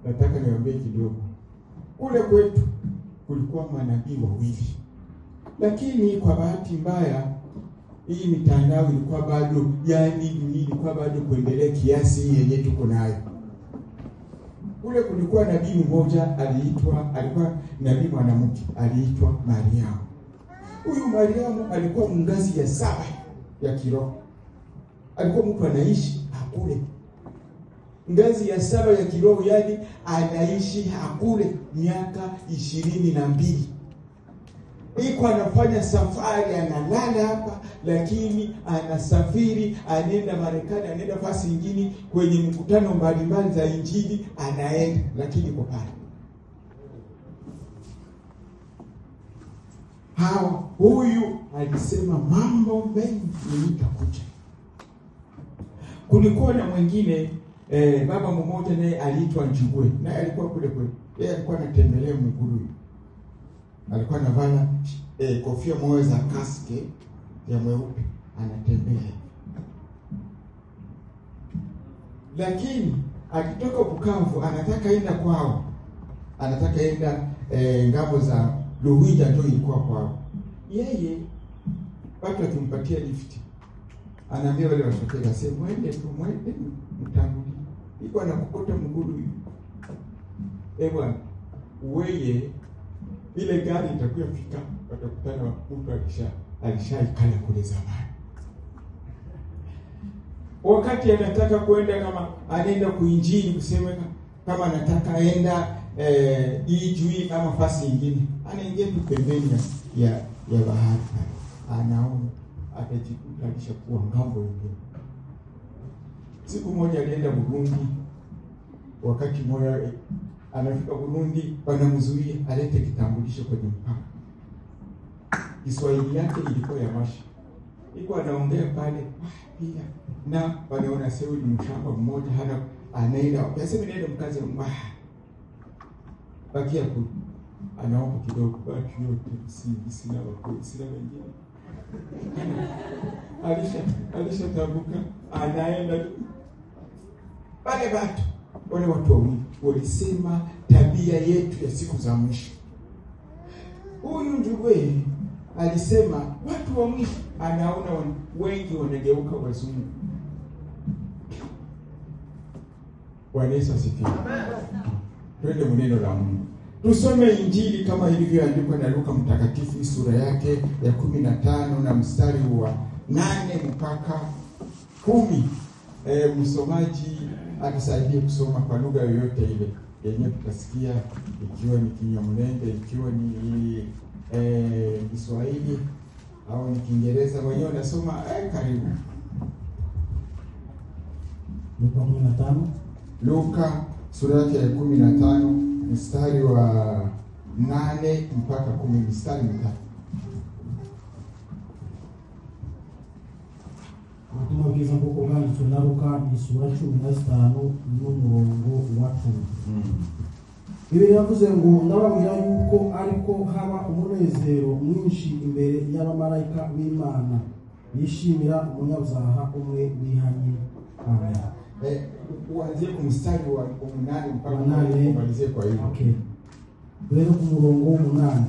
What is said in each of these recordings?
nataka niwaambie kidogo. Kule kwetu kulikuwa manabii wawili, lakini kwa bahati mbaya hii mitandao ilikuwa bado, yani ilikuwa bado kuendelea kiasi hii yenye tuko nayo. Kule kulikuwa nabii mmoja alikuwa nabii mwanamke aliitwa Mariamu. Huyu Mariamu alikuwa ngazi ya 7 ya kiroho. Alikuwa mtu anaishi hakule. Ngazi ya 7 ya kiroho, yani anaishi hakule miaka 22. Iko anafanya safari, analala hapa, lakini anasafiri, anaenda Marekani, anaenda fasi nyingine kwenye mkutano mbalimbali za injili, anaenda, lakini kwa pale. Huyu alisema mambo mengi nitakuja. Kulikuwa na mwingine baba mmoja naye aliitwa Njugwe, naye alikuwa kule kule. Yeye alikuwa anatembelea Mguru. Alikuwa anavaa kofia moja za kaske ya mweupe, anatembea. Lakini akitoka Bukavu anataka enda kwao. Anataka enda ngambo za Luhija, ndio ilikuwa kwao. Yeye watu akimpatia lift, anaambia wale wasafiri, asema mwende mtangulie. Iko anakukota Mguru hivi. Bwana, wewe ile gari itakuwa fika, watakutana mtu alishaikala kule zamani. Wakati anataka kwenda, kama anaenda kuinjili, kusema kama anataka aenda Ijui ama fasi nyingine, anaingia tu pembeni ya bahari, anaona atajikuta alishakuwa ngambo nyingine. Siku moja alienda Burundi. Wakati mmoja anafika Burundi, wanamzuia alete kitambulisho kwenye mpaka. Kiswahili yake ilikuwa ya mashi. Iko anaongea pale pia, na wanaona sio ni mshamba mmoja, hana anaenda, anasema nenda mkaze bakia ku anaomba kidogo, baki yote sina wako, sina wengine. Alishatambuka, anaenda pale. Wale watu wawili walisema tabia yetu ya siku za mwisho. Huyu Njugwe alisema watu wa mwisho anaona wengi wanageuka wazungu. Bwana Yesu asifiwe. Twende mneno la Mungu. Tusome Injili kama ilivyoandikwa na Luka mtakatifu sura yake ya 15 na mstari wa 8 mpaka 10. Msomaji atusaidie kusoma kwa lugha yoyote ile yenye tutasikia, ikiwa ni Kinyamulenge, ikiwa ni Kiswahili au ni Kiingereza. Wenyewe nasoma karibu. Luka 15. Luka sura yake ya 15 mstari wa 8 mpaka 10, mstari mtatu. Ubutumwa bwiza bw'uko bwanditswe na Luka isura 15 n'umurongo wa 10. Bibiri yavuze ngo, ndababwira yuko ariko haba umunezero mwinshi imbere y'abamarayika b'Imana bishimira umunyabyaha umwe wihanye. Amen. Uanzie ku mstari wa 8 mpaka kumalizie kwa hiyo. Okay. Rero ku murongo wa 8.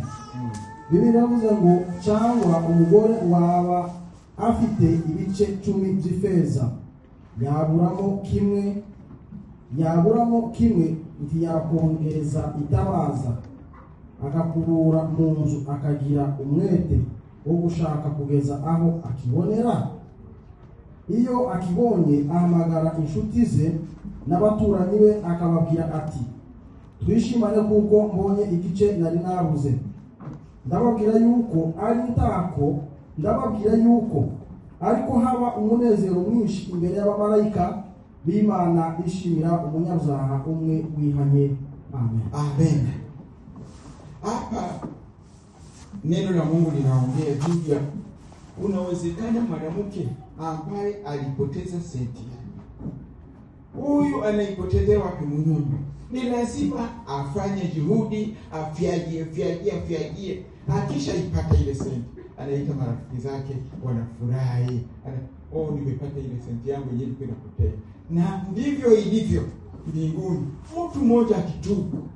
Bibiri yavuze ngo, cyangwa umugore waba afite ibice 10 by'ifeza, yaburamo kimwe ntiyakongereza itabaza, akakubura mu nzu, akagira umwete wo gushaka kugeza aho akibonera. Iyo akibonye ahamagara inshuti ze n'abaturanyi be, akababwira ati, twishimane kuko mbonye igice nari nabuze. Ndababwira yuko ariko haba umunezero mwinshi imbere y'abamarayika b'Imana bishimira umunyabyaha umwe wihanye. Amen. Amen. Hapa neno la Mungu linaongea juu ya unawezekana mwanamke ambaye alipoteza senti. Huyu anaipotezea wapi? Mungu. Ni lazima afanye juhudi, afiagie. Akisha ipata ile senti, anaita marafiki zake, wanafurahi. Nimepata ile senti yangu yenyewe inapotea. Na ndivyo ilivyo. mbinguni. Mtu mmoja akitubu